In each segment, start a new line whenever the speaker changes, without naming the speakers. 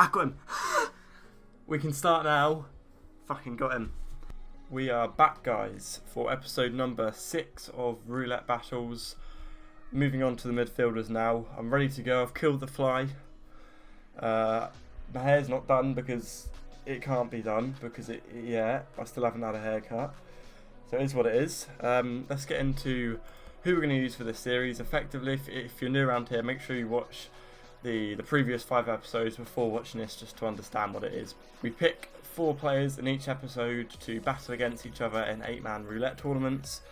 got him. We can start now. Fucking got him. We are back, guys, for episode number 6 of Roulette Battles. Moving on to the midfielders now. I'm ready to go. I've killed the fly. My hair's not done because it can't be done because I still haven't had a haircut. So it is what it is. Let's get into who we're going to use for this series. Effectively, if you're new around here, make sure you watch the previous 5 episodes before watching this just to understand what it is. We pick 4 players in each episode to battle against each other in 8-man roulette tournaments.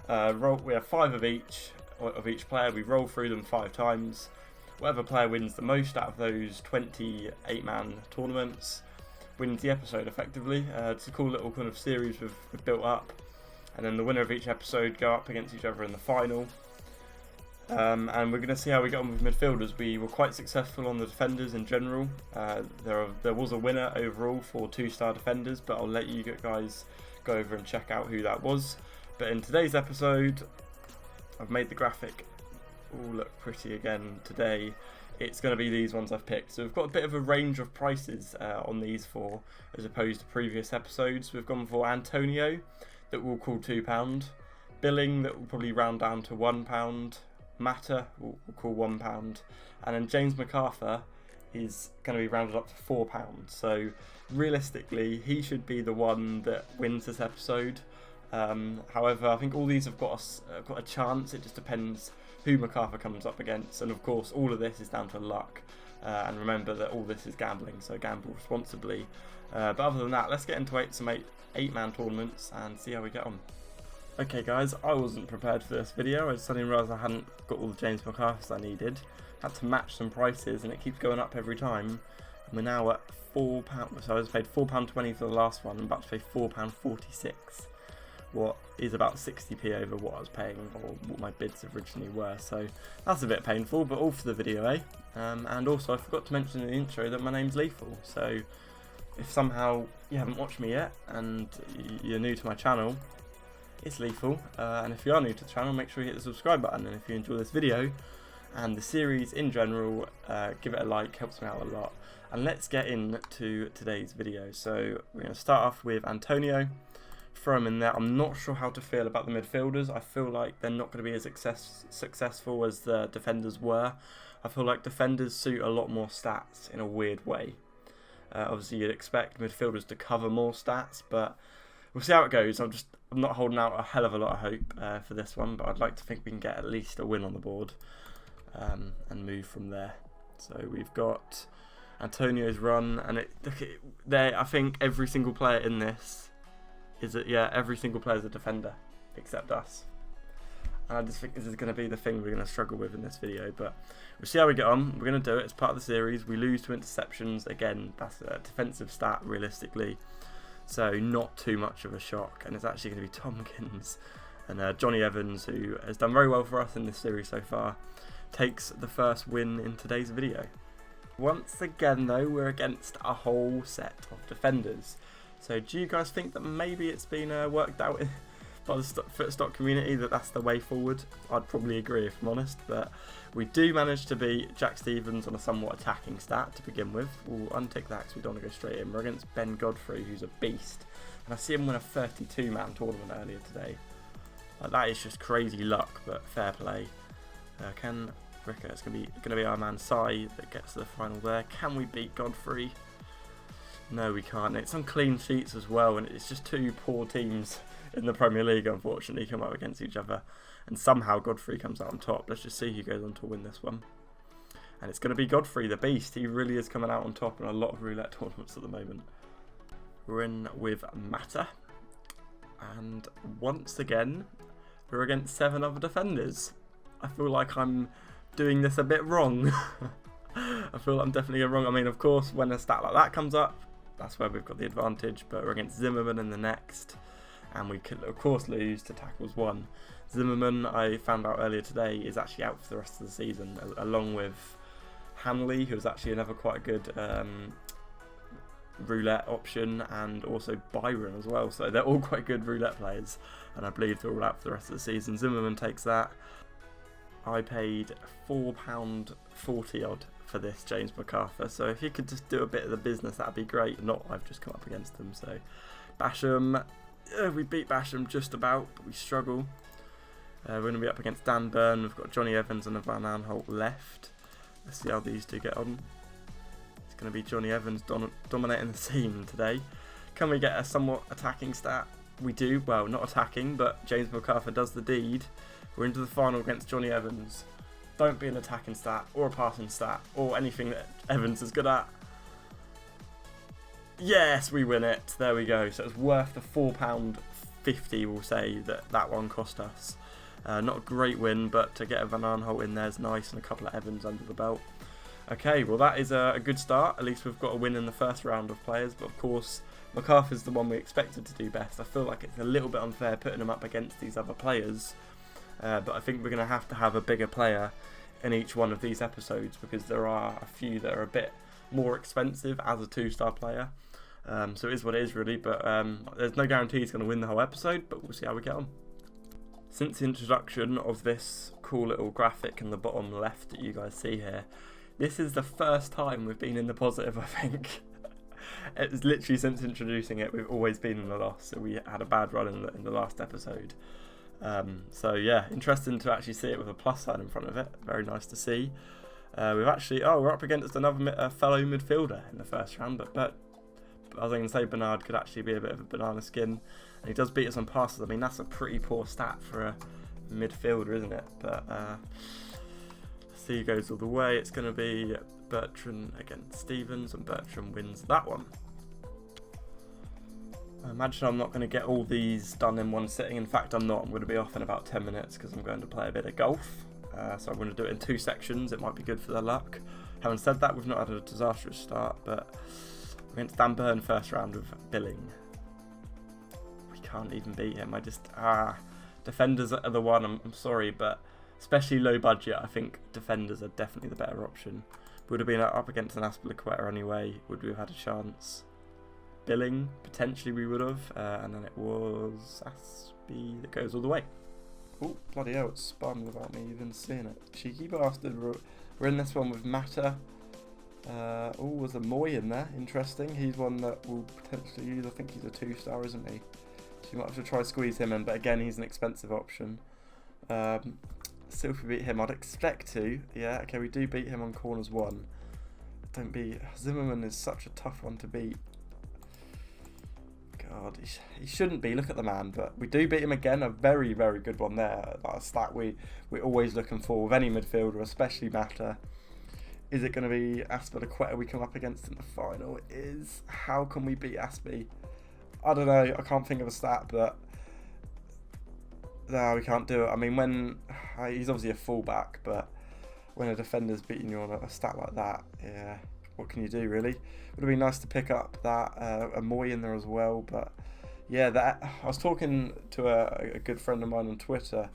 We have 5 of each player. We roll through them 5 times. Whatever player wins the most out of those 20 8-man tournaments wins the episode, effectively. It's a cool little kind of series we've built up, and then the winner of each episode go up against each other in the final. And we're going to see how we get on with midfielders. We were quite successful on the defenders in general. There was a winner overall for 2-star defenders, but I'll let you guys go over and check out who that was. But in today's episode, I've made the graphic all look pretty again today. It's going to be these ones I've picked. So we've got a bit of a range of prices on these 4 as opposed to previous episodes. We've gone for Antonio, that we'll call £2. Billing, that will probably round down to £1. Matter, we'll call £1. And then James MacArthur is going to be rounded up to £4. So realistically, he should be the one that wins this episode. However, I think all these have got a chance. It just depends who MacArthur comes up against, and of course all of this is down to luck. And remember that all this is gambling, so gamble responsibly. But other than that, let's get into some 8-man tournaments and see how we get on. Okay guys, I wasn't prepared for this video. I suddenly realised I hadn't got all the James MacArthurs I needed. Had to match some prices and it keeps going up every time. And we're now at £4, so I was paid £4.20 for the last one. I'm about to pay £4.46. What is about 60p over what I was paying, or what my bids originally were. So that's a bit painful, but all for the video, eh? And also I forgot to mention in the intro that my name's Leithall. So if somehow you haven't watched me yet and you're new to my channel, it's Leithall, and if you are new to the channel, make sure you hit the subscribe button, and if you enjoy this video and the series in general, give it a like, helps me out a lot. And let's get into today's video. So we're going to start off with Antonio, throw him in there. I'm not sure how to feel about the midfielders. I feel like they're not going to be as successful as the defenders were. I feel like defenders suit a lot more stats in a weird way. Obviously you'd expect midfielders to cover more stats, but we'll see how it goes. I'm not holding out a hell of a lot of hope for this one, but I'd like to think we can get at least a win on the board and move from there. So we've got Antonio's run, and I think every single player in this every single player is a defender except us. And I just think this is going to be the thing we're going to struggle with in this video, but we'll see how we get on. We're going to do it as part of the series. We lose to interceptions. Again, that's a defensive stat realistically. So not too much of a shock, and it's actually going to be Tompkins and Johnny Evans, who has done very well for us in this series so far, takes the first win in today's video. Once again though, we're against a whole set of defenders. So do you guys think that maybe it's been worked out by the Footstock community that that's the way forward? I'd probably agree if I'm honest, but we do manage to beat Jack Stevens on a somewhat attacking stat to begin with. We'll untick that because we don't want to go straight in. We're against Ben Godfrey, who's a beast, and I see him win a 32-man tournament earlier today. That is just crazy luck, but fair play. Can Ricker? It's going to be our man Sai that gets to the final there. Can we beat Godfrey? No, we can't. It's on clean sheets as well, and it's just 2 poor teams in the Premier League, unfortunately, come up against each other, and somehow Godfrey comes out on top. Let's just see who goes on to win this one, and it's going to be Godfrey, the beast. He really is coming out on top in a lot of roulette tournaments at the moment. We're in with Matter, and once again we're against 7 other defenders. I feel like I'm doing this a bit wrong. I feel like I'm definitely wrong. I mean, of course, when a stat like that comes up, that's where we've got the advantage, but we're against Zimmerman in the next, and we could of course lose to tackles 1. Zimmerman, I found out earlier today, is actually out for the rest of the season, along with Hanley, who's actually another quite good roulette option, and also Byron as well. So they're all quite good roulette players, and I believe they're all out for the rest of the season. Zimmerman takes that. I paid £4.40 odd for this James MacArthur. So if he could just do a bit of the business, that'd be great. Not I've just come up against him. So Basham, we beat Basham just about, but we struggle. We're going to be up against Dan Byrne. We've got Johnny Evans and a Van Aanholt left. Let's see how these two get on. It's going to be Johnny Evans dominating the scene today. Can we get a somewhat attacking stat? We do. Well, not attacking, but James MacArthur does the deed. We're into the final against Johnny Evans. Don't be an attacking stat or a passing stat or anything that Evans is good at. Yes, we win it. There we go. So it's worth the £4.50, we'll say, that one cost us. Not a great win, but to get a Van Aanholt in there is nice and a couple of Evans under the belt. Okay, well that is a good start. At least we've got a win in the first round of players, but of course MacArthur's the one we expected to do best. I feel like it's a little bit unfair putting him up against these other players, but I think we're going to have a bigger player in each one of these episodes because there are a few that are a bit more expensive as a 2-star player. So it is what it is really, but there's no guarantee he's going to win the whole episode, but we'll see how we get on. Since the introduction of this cool little graphic in the bottom left that you guys see here, this is the first time we've been in the positive, I think. It's literally since introducing it, we've always been in the loss, so we had a bad run in the last episode. So yeah, interesting to actually see it with a plus sign in front of it. Very nice to see. We're up against another fellow midfielder in the first round, but I was going to say Bernard could actually be a bit of a banana skin. And he does beat us on passes. I mean, that's a pretty poor stat for a midfielder, isn't it? But see who goes all the way. It's going to be Bertrand against Stevens, and Bertrand wins that one. I imagine I'm not going to get all these done in one sitting. In fact, I'm not. I'm going to be off in about 10 minutes because I'm going to play a bit of golf. So I'm going to do it in 2 sections. It might be good for their luck. Having said that, we've not had a disastrous start, but against Dan Byrne first round with Billing. We can't even beat him. Defenders are the one. I'm sorry, but especially low budget, I think defenders are definitely the better option. Would have been up against an Aspilicueta anyway. Would we have had a chance? Billing, potentially we would have. And then it was Aspie that goes all the way. Oh, bloody hell, it spun without me even seeing it. Cheeky bastard. We're in this one with Mata. Was a Moy in there. Interesting. He's one that we'll potentially use. I think he's a 2-star, isn't he? So you might have to try squeeze him in, but again, he's an expensive option. See if we beat him. I'd expect to. Yeah, okay, we do beat him on corners 1. Don't beat... Zimmerman is such a tough one to beat. God, he shouldn't be. Look at the man. But we do beat him again. A very, very good one there. That's a stat we're always looking for with any midfielder, especially Mata. Is it going to be Aspilicueta we come up against in the final? It is. How can we beat Aspie? I don't know. I can't think of a stat, but no, we can't do it. I mean, when he's obviously a fullback, but when a defender's beating you on a stat like that, yeah, what can you do really? Would have been nice to pick up that a Moy in there as well, but yeah, that I was talking to a good friend of mine on Twitter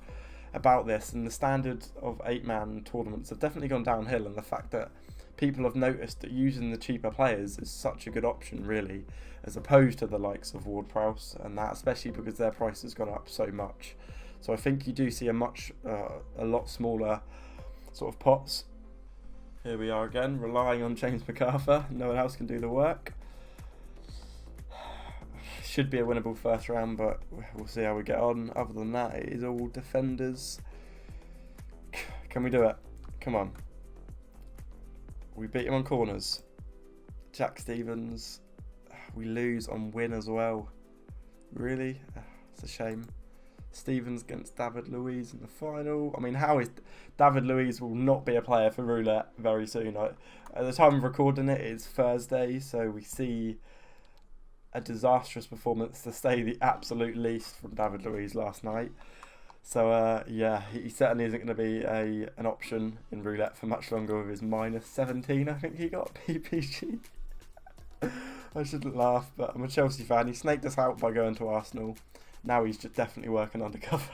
about this, and the standard of 8-man tournaments have definitely gone downhill, and the fact that people have noticed that using the cheaper players is such a good option really, as opposed to the likes of Ward-Prowse and that, especially because their price has gone up so much. So I think you do see a lot smaller sort of pots. Here we are again, relying on James MacArthur. No one else can do the work. Should be a winnable first round, but we'll see how we get on. Other than that, it is all defenders. Can we do it? Come on. We beat him on corners. Jack Stevens. We lose on win as well. Really? It's a shame. Stevens against David Luiz in the final. I mean, how is... David Luiz will not be a player for Roulette very soon. At the time of recording it, it's Thursday, so we see a disastrous performance, to say the absolute least, from David Luiz last night. So yeah, he certainly isn't going to be an option in Roulette for much longer with his -17, I think he got PPG. I shouldn't laugh, but I'm a Chelsea fan. He snaked us out by going to Arsenal. Now he's just definitely working undercover.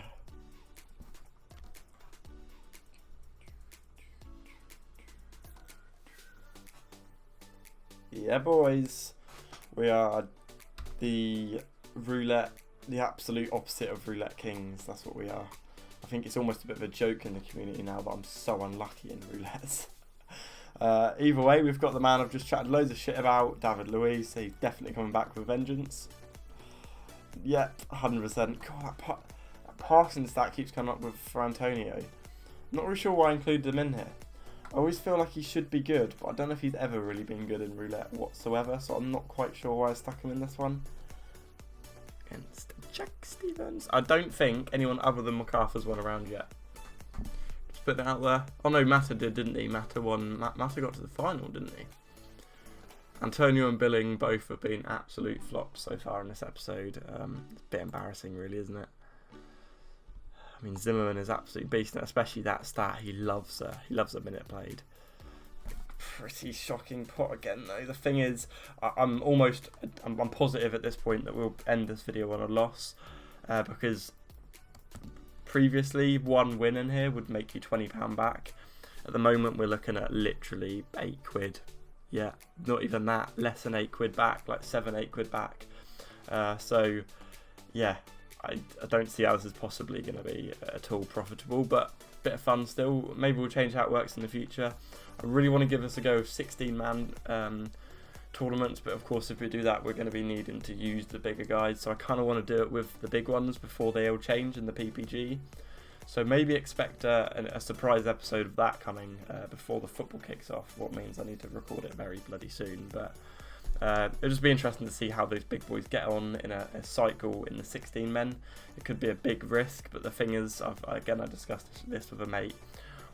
Yeah, boys. We are the Roulette, the absolute opposite of Roulette Kings. That's what we are. I think it's almost a bit of a joke in the community now that I'm so unlucky in Roulettes. Either way, we've got the man I've just chatted loads of shit about, David Luiz. He's definitely coming back with vengeance. Yep, 100%. God, that passing stat keeps coming up with for Antonio. Not really sure why I included him in here. I always feel like he should be good, but I don't know if he's ever really been good in Roulette whatsoever, so I'm not quite sure why I stuck him in this one. Against Jack Stevens. I don't think anyone other than MacArthur's won around yet. Just put that out there. Oh no, Mata did, didn't he? Mata won. Mata got to the final, didn't he? Antonio and Billing both have been absolute flops so far in this episode. It's a bit embarrassing, really, isn't it? I mean, Zimmerman is absolutely beasting it, especially that stat. He loves a minute played. Pretty shocking pot again, though. The thing is, I'm positive at this point that we'll end this video on a loss, because previously one win in here would make you £20 back. At the moment, we're looking at literally £8. Yeah, not even that. Less than £8 back, like 7-8 quid back. So, yeah. I don't see how this is possibly going to be at all profitable, but a bit of fun still. Maybe we'll change how it works in the future. I really want to give this a go of 16-man tournaments, but of course if we do that we're going to be needing to use the bigger guys, so I kind of want to do it with the big ones before they all change in the PPG. So maybe expect a surprise episode of that coming before the football kicks off, what means I need to record it very bloody soon, but it'll just be interesting to see how those big boys get on in a cycle in the 16 men. It could be a big risk, but the thing is, I discussed this with a mate,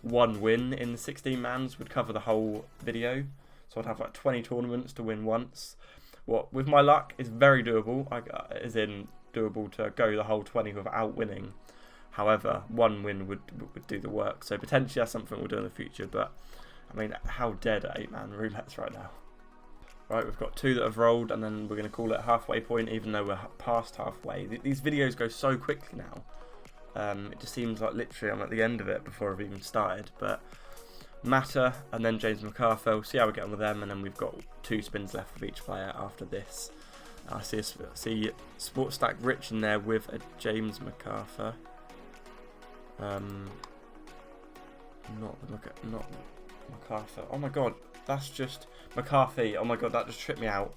one win in the 16 mans would cover the whole video, so I'd have like 20 tournaments to win once. What, with my luck, is very doable, as in doable to go the whole 20 without winning. However, one win would do the work, so potentially that's something we'll do in the future, but I mean, how dead are 8-man roulettes right now? Right, we've got 2 that have rolled, and then we're going to call it halfway point, even though we're past halfway. These videos go so quickly now. It just seems like literally I'm at the end of it before I've even started. But Mata and then James MacArthur, we'll see how we get on with them, and then we've got 2 spins left with each player after this. I see Footstock Rich in there with a James MacArthur. Not MacArthur. Oh my god, that's just McCarthy. Oh my god, that just tripped me out.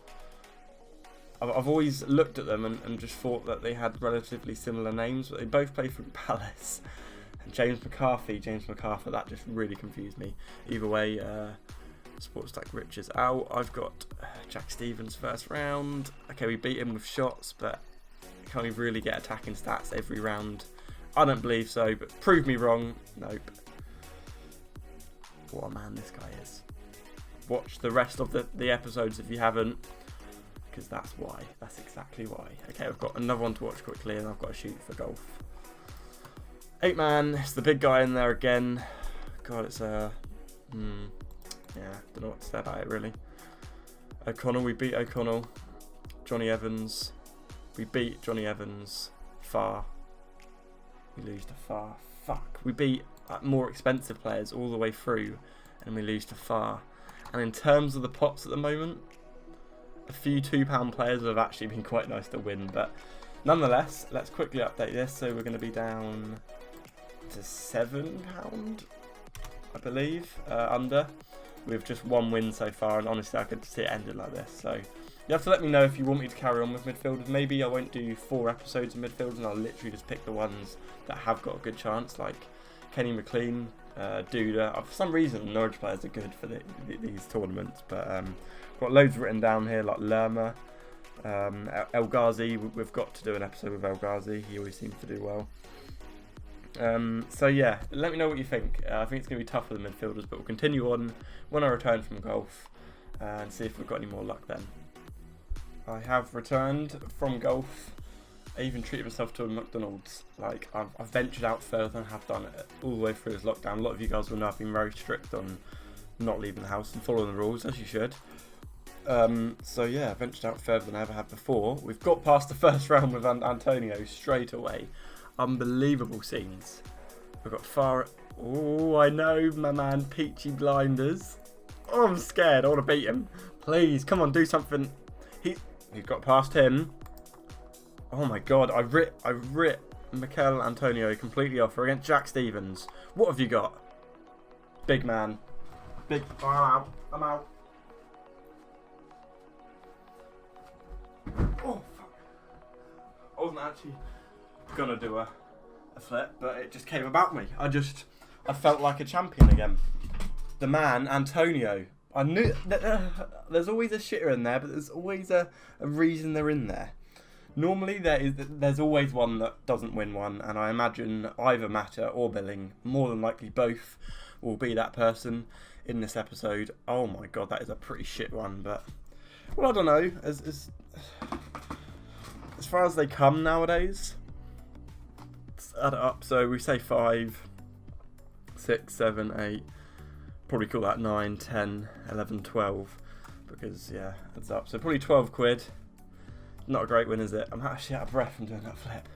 I've always looked at them and just thought that they had relatively similar names, but they both play for Palace. And James MacArthur, that just really confused me. Either way, Footstock Rich is out. I've got Jack Stevens first round. Okay, we beat him with shots, but can't even really get attacking stats every round. I don't believe so, but prove me wrong. Nope. What a man this guy is. Watch the rest of the episodes if you haven't, because that's why. That's exactly why. Okay, I've got another one to watch quickly, and I've got to shoot for golf. 8-man, it's the big guy in there again. God, it's yeah, don't know what to say about it really. O'Connell, we beat O'Connell. Johnny Evans, we beat Johnny Evans. Far, we lose to Far. Fuck, we beat more expensive players all the way through, and we lose to Far. And in terms of the pots at the moment, a few £2 players have actually been quite nice to win, but nonetheless, let's quickly update this. So we're going to be down to £7, I believe, under, with just 1 win so far, and honestly I could see it ended like this. So you have to let me know if you want me to carry on with midfielders. Maybe I won't do 4 episodes of midfielders, and I'll literally just pick the ones that have got a good chance, like Kenny McLean, Duda. For some reason Norwich players are good for these tournaments, but got loads written down here like Lerma, El Ghazi. We've got to do an episode with El Ghazi, he always seems to do well. So yeah, let me know what you think. I think it's going to be tough for the midfielders, but we'll continue on when I return from golf and see if we've got any more luck then. I have returned from golf. I even treated myself to a McDonald's. Like, I've ventured out further than I have done it all the way through this lockdown. A lot of you guys will know I've been very strict on not leaving the house and following the rules, as you should. So yeah, I ventured out further than I ever have before. We've got past the first round with Antonio straight away. Unbelievable scenes. We've got Far. Oh, I know, my man, Peachy Blinders. Oh, I'm scared. I want to beat him. Please, come on, do something. He's got past him. Oh my god, I ripped Mikel Antonio completely off against Jack Stevens. What have you got? Big man. Big. Oh, I'm out. I'm out. Oh, fuck. I wasn't actually gonna do a flip, but it just came about me. I felt like a champion again. The man, Antonio. I knew there's always a shitter in there, but there's always a reason they're in there. Normally there's always one that doesn't win one, and I imagine either Matter or Billing, more than likely both, will be that person in this episode. Oh my god, that is a pretty shit one, but well, I don't know. As far as they come nowadays, let's add it up. So we say 5, 6, 7, 8. Probably call that 9, 10, 11, 12, because yeah, adds up. So probably 12 quid. Not a great win, is it? I'm actually out of breath from doing that flip.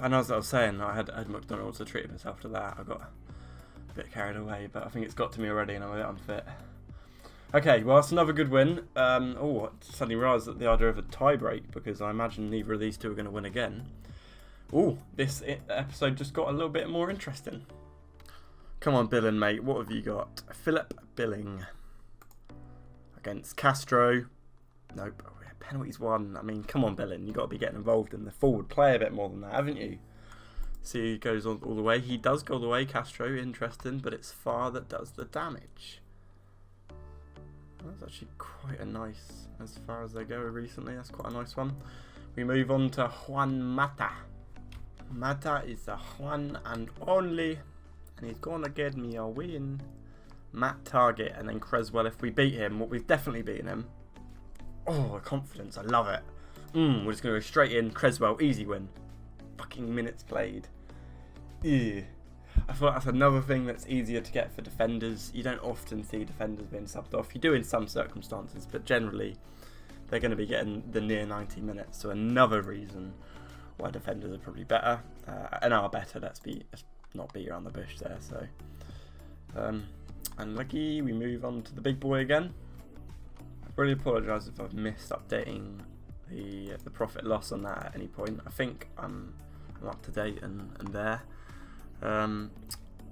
And as I was saying, I had McDonald's to treat myself to that. I got a bit carried away, but I think it's got to me already and I'm a bit unfit. Okay, well, that's another good win. I suddenly realised that the idea of a tie break, because I imagine neither of these two are going to win again. Oh, this episode just got a little bit more interesting. Come on, Billing, mate. What have you got? Philip Billing against Castro. Nope. Penalties won. I mean, come on, Billing. You've got to be getting involved in the forward play a bit more than that, haven't you? See, he goes all the way. He does go all the way, Castro. Interesting, but it's Far that does the damage. That's actually quite a nice, as far as they go recently. That's quite a nice one. We move on to Juan Mata. Mata is the one and only, and he's going to get me a win. Matt Target, and then Creswell if we beat him. Well, we've definitely beaten him. Oh, confidence. I love it. We're just going to go straight in. Creswell, easy win. Fucking minutes played. Ew. I thought that's another thing that's easier to get for defenders. You don't often see defenders being subbed off. You do in some circumstances, but generally they're going to be getting the near 90 minutes. So another reason why defenders are probably better. And are better. Let's not beat around the bush there. So, unlucky. We move on to the big boy again. Really apologise if I've missed updating the profit loss on that at any point. I think I'm up to date and there. A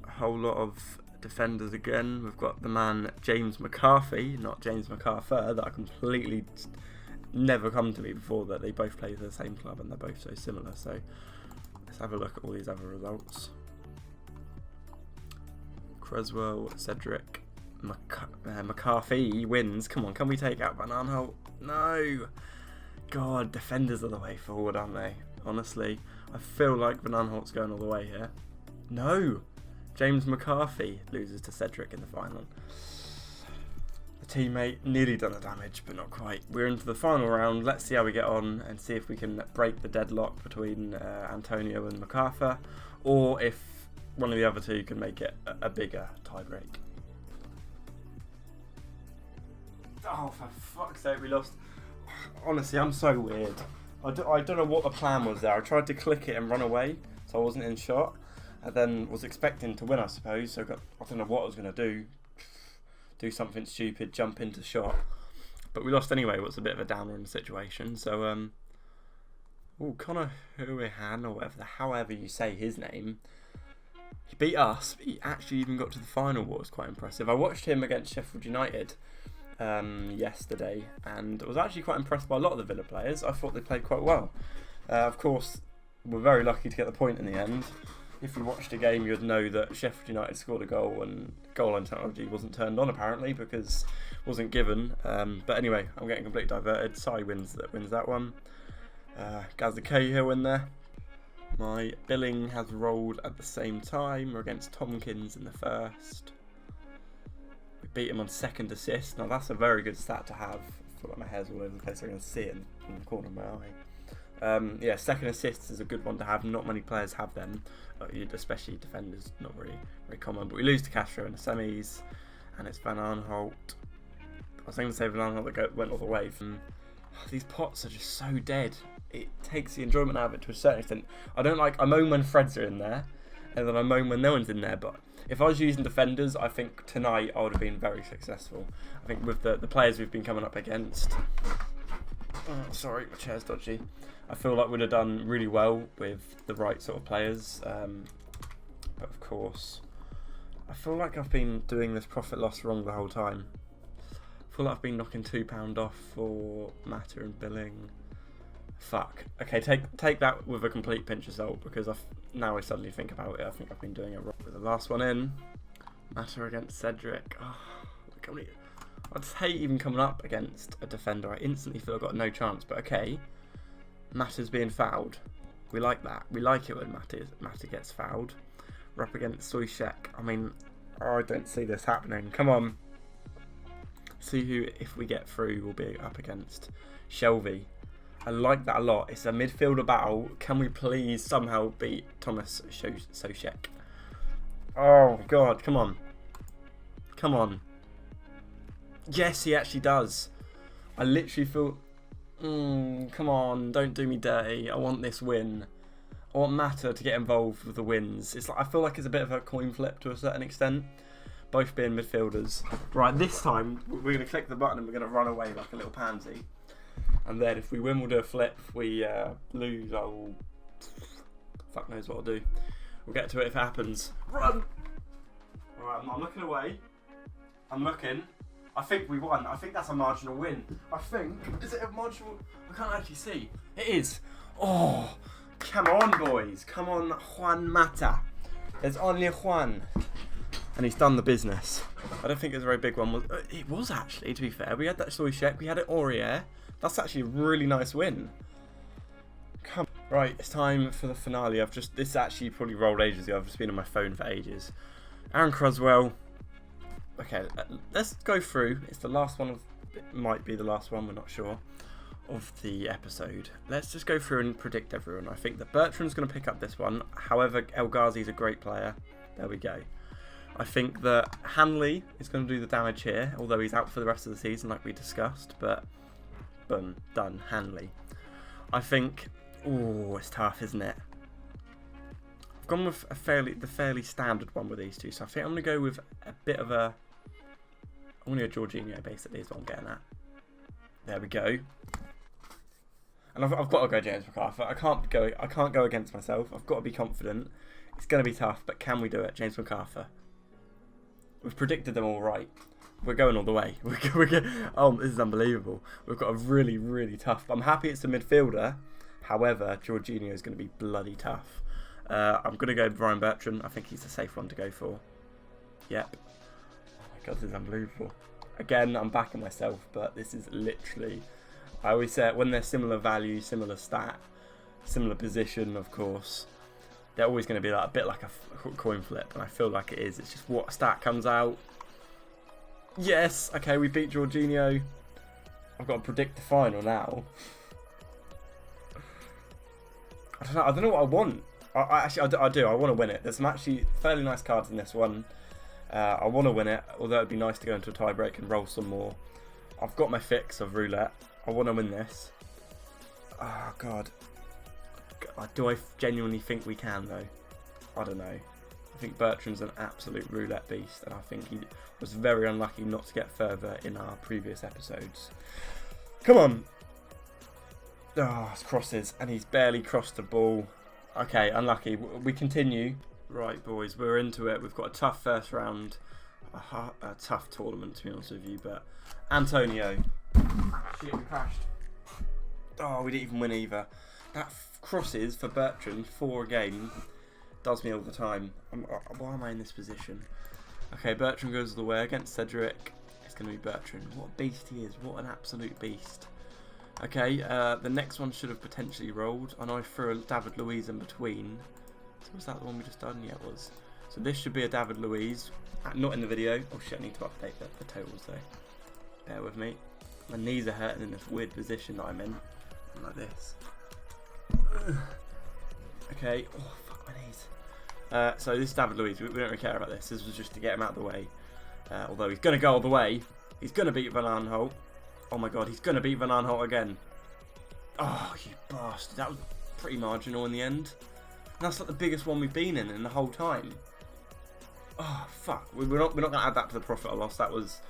whole lot of defenders again. We've got the man James McCarthy, not James MacArthur, that I completely never come to me before, that they both play for the same club and they're both so similar. So let's have a look at all these other results. Creswell, Cedric, McCarthy wins. Come on, can we take out Van Aanholt? No! God, defenders are the way forward, aren't they? Honestly, I feel like Van Aanholt's going all the way here. No! James McCarthy loses to Cedric in the final. The teammate nearly done the damage, but not quite. We're into the final round. Let's see how we get on and see if we can break the deadlock between Antonio and MacArthur, or if one of the other two can make it a bigger tie break. Oh, for fuck's sake, we lost. Honestly, I'm so weird. I don't know what the plan was there. I tried to click it and run away, so I wasn't in shot. And then was expecting to win, I suppose. So I don't know what I was going to do. Do something stupid, jump into shot. But we lost anyway. It was a bit of a downer in the situation. So, Connor Huihan, or whatever, however you say his name. He beat us. He actually even got to the final, what was quite impressive. I watched him against Sheffield United yesterday, and I was actually quite impressed by a lot of the Villa players. I thought they played quite well. Of course, we're very lucky to get the point in the end. If you watched the game, you'd know that Sheffield United scored a goal, and goal line technology wasn't turned on apparently because it wasn't given. But anyway, I'm getting completely diverted. Sai wins that one. Gazza Cahill in there. My Billing has rolled at the same time. We're against Tompkins in the first. We beat him on second assist. Now that's a very good stat to have. I feel like my hair's all over the place. I'm going to see it in the corner of my eye. Yeah, second assist is a good one to have. Not many players have them, especially defenders. Not very common. But we lose to Castro in the semis, and it's Van Aanholt. I was going to say Van Aanholt that went all the way. These pots are just so dead. It takes the enjoyment out of it to a certain extent. I moan when Freds are in there, and then I moan when no one's in there. But if I was using defenders, I think tonight I would have been very successful. I think with the players we've been coming up against. Oh, sorry, my chair's dodgy. I feel like we'd have done really well with the right sort of players. But of course, I feel like I've been doing this profit loss wrong the whole time. I feel like I've been knocking £2 off for matter and billing. Fuck. Okay, take that with a complete pinch of salt, because now I suddenly think about it, I think I've been doing it wrong. With the last one in, matter against Cedric. Oh, I just hate even coming up against a defender. I instantly feel I've got no chance, but okay. Matter's being fouled. We like that. We like it when Matter gets fouled. We're up against Soyshek. I mean, I don't see this happening. Come on. See who, if we get through, we'll be up against. Shelby. I like that a lot. It's a midfielder battle. Can we please somehow beat Thomas Soyshek? Oh, God. Come on. Come on. Yes, he actually does. I literally feel... come on. Don't do me dirty. I want this win. I want Matter to get involved with the wins. It's like, I feel like it's a bit of a coin flip to a certain extent. Both being midfielders. Right, this time we're going to click the button and we're going to run away like a little pansy. And then if we win, we'll do a flip. If we lose, I'll... Fuck knows what I'll do. We'll get to it if it happens. Run! Alright, I'm looking away. I'm looking. I think we won. I think that's a marginal win. I think. Is it a marginal... I can't actually see. It is. Oh... Come on, boys. Come on, Juan Mata. There's only Juan. And he's done the business. I don't think it was a very big one. It was actually, to be fair. We had that Soyshek. We had it Aurier. That's actually a really nice win. Come on. Right, it's time for the finale. This actually probably rolled ages ago. I've just been on my phone for ages. Aaron Croswell. Okay, let's go through. It's the last one. It might be the last one. We're not sure. Of the episode. Let's just go through and predict everyone. I think that Bertrand's going to pick up this one. However, El Ghazi's a great player. There we go. I think that Hanley is going to do the damage here, although he's out for the rest of the season like we discussed, but boom, done. Hanley. I think... Oh, it's tough, isn't it? I've gone with the fairly standard one with these two, so I think I'm going to go with a bit of a... I'm going to go Jorginho, basically, is what I'm getting at. There we go. And I've got to go James McArthur. I can't go against myself. I've got to be confident. It's going to be tough, but can we do it? James McArthur. We've predicted them all right. We're going all the way. Oh, this is unbelievable. We've got a really, really tough... I'm happy it's a midfielder. However, Jorginho is going to be bloody tough. I'm going to go Ryan Bertrand. I think he's a safe one to go for. Yep. Oh my God, this is unbelievable. Again, I'm backing myself, but this is literally... I always say it, when they're similar value, similar stat, similar position, of course, they're always going to be like a bit like a coin flip, and I feel like it is. It's just what stat comes out. Yes, okay, we beat Jorginho. I've got to predict the final now. I don't know what I want. I do. I want to win it. There's some actually fairly nice cards in this one. I want to win it, although it'd be nice to go into a tiebreak and roll some more. I've got my fix of roulette. I want to win this. Oh, God. Do I genuinely think we can, though? I don't know. I think Bertrand's an absolute roulette beast, and I think he was very unlucky not to get further in our previous episodes. Come on. Oh, it's crosses, and he's barely crossed the ball. Okay, unlucky. We continue. Right, boys, we're into it. We've got a tough first round. A tough tournament, to be honest with you, but... Antonio. Shit, we crashed. Oh, we didn't even win either. That crosses for Bertrand, 4 a game, does me all the time. Why am I in this position? Okay, Bertrand goes all the way against Cedric. It's going to be Bertrand. What a beast he is. What an absolute beast. Okay, the next one should have potentially rolled. I know I threw a David Luiz in between. So was that the one we just done? Yeah, it was. So this should be a David Luiz. Not in the video. Oh shit, I need to update the totals though. Bear with me. My knees are hurting in this weird position that I'm in. I'm like this. Okay. Oh, fuck my knees. So this is David Luiz. We don't really care about this. This was just to get him out of the way. Although he's going to go all the way. He's going to beat Van Aanholt. Oh my God, he's going to beat Van Aanholt again. Oh, you bastard. That was pretty marginal in the end. And that's like the biggest one we've been in the whole time. Oh, fuck. We're not going to add that to the profit or loss. That was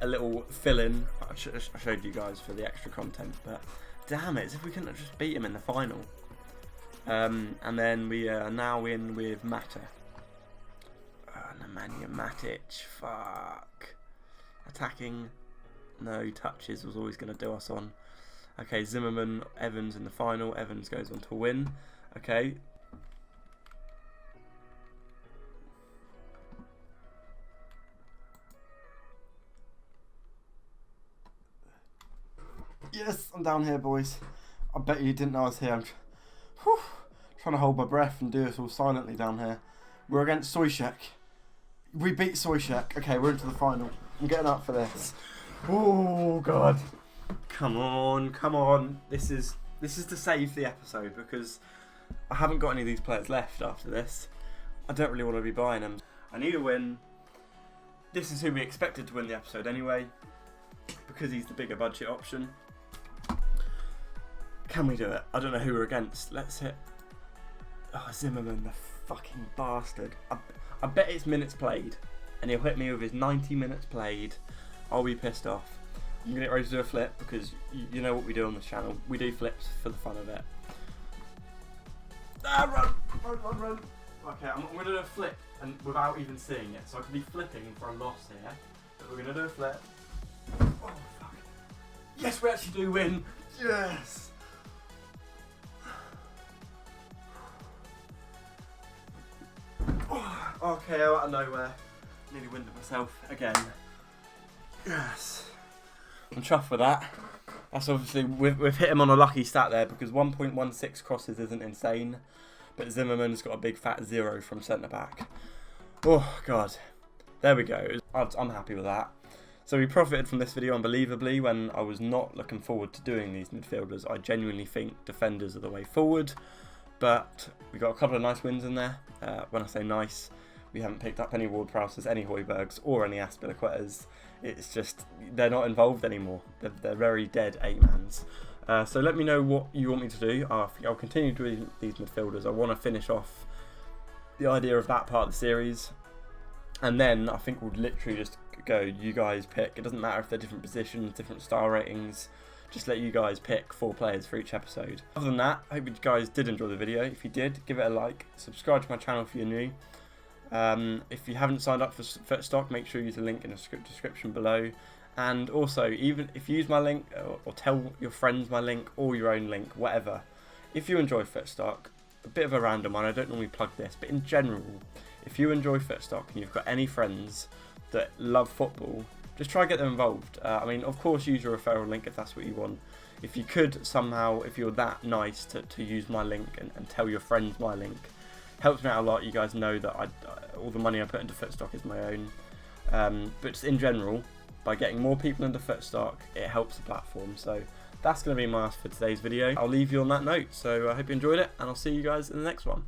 a little fill-in. I showed you guys for the extra content. But damn it, as if we couldn't have just beat him in the final. And then we are now in with Mata. Nemanja Matic, fuck. Attacking, no touches was always going to do us on. Okay, Zimmerman, Evans in the final. Evans goes on to win. Okay. Yes, I'm down here, boys. I bet you didn't know I was here. I'm trying to hold my breath and do this all silently down here. We're against Soyshek. We beat Soyshek. Okay, we're into the final. I'm getting up for this. Oh God! Come on, come on. This is to save the episode because I haven't got any of these players left after this. I don't really want to be buying them. I need a win. This is who we expected to win the episode anyway, because he's the bigger budget option. Can we do it? I don't know who we're against. Let's hit. Oh, Zimmerman, the fucking bastard. I bet it's minutes played, and he'll hit me with his 90 minutes played. I'll be pissed off. I'm going to get ready to do a flip because you know what we do on this channel. We do flips for the fun of it. Ah, run. Okay, I'm going to do a flip and without even seeing it. So I could be flipping for a loss here. But we're going to do a flip. Oh, fuck. Yes, we actually do win. Yes. Okay, out of nowhere. Nearly winded myself again. Yes. I'm chuffed with that. That's obviously, we've hit him on a lucky stat there because 1.16 crosses isn't insane. But Zimmerman's got a big fat 0 from centre back. Oh, God. There we go. I'm happy with that. So we profited from this video unbelievably when I was not looking forward to doing these midfielders. I genuinely think defenders are the way forward. But we got a couple of nice wins in there. When I say nice, we haven't picked up any Ward-Prowses, any Højbjergs, or any Aspilicuetas. It's just, they're not involved anymore. They're very dead 8-mans. So let me know what you want me to do. I'll continue doing these midfielders. I want to finish off the idea of that part of the series. And then I think we'll literally just go, you guys pick. It doesn't matter if they're different positions, different star ratings. Just let you guys pick 4 players for each episode. Other than that, I hope you guys did enjoy the video. If you did, give it a like. Subscribe to my channel if you're new. If you haven't signed up for Footstock, make sure you use the link in the description below. And also, even if you use my link, or tell your friends my link, or your own link, whatever. If you enjoy Footstock, a bit of a random one, I don't normally plug this, but in general, if you enjoy Footstock and you've got any friends that love football, just try to get them involved. I mean, of course, use your referral link if that's what you want. If you could somehow, if you're that nice to use my link and tell your friends my link, helps me out a lot. You guys know that all the money I put into Footstock is my own. But just in general, by getting more people into Footstock, it helps the platform. So that's going to be my ask for today's video. I'll leave you on that note. So I hope you enjoyed it, and I'll see you guys in the next one.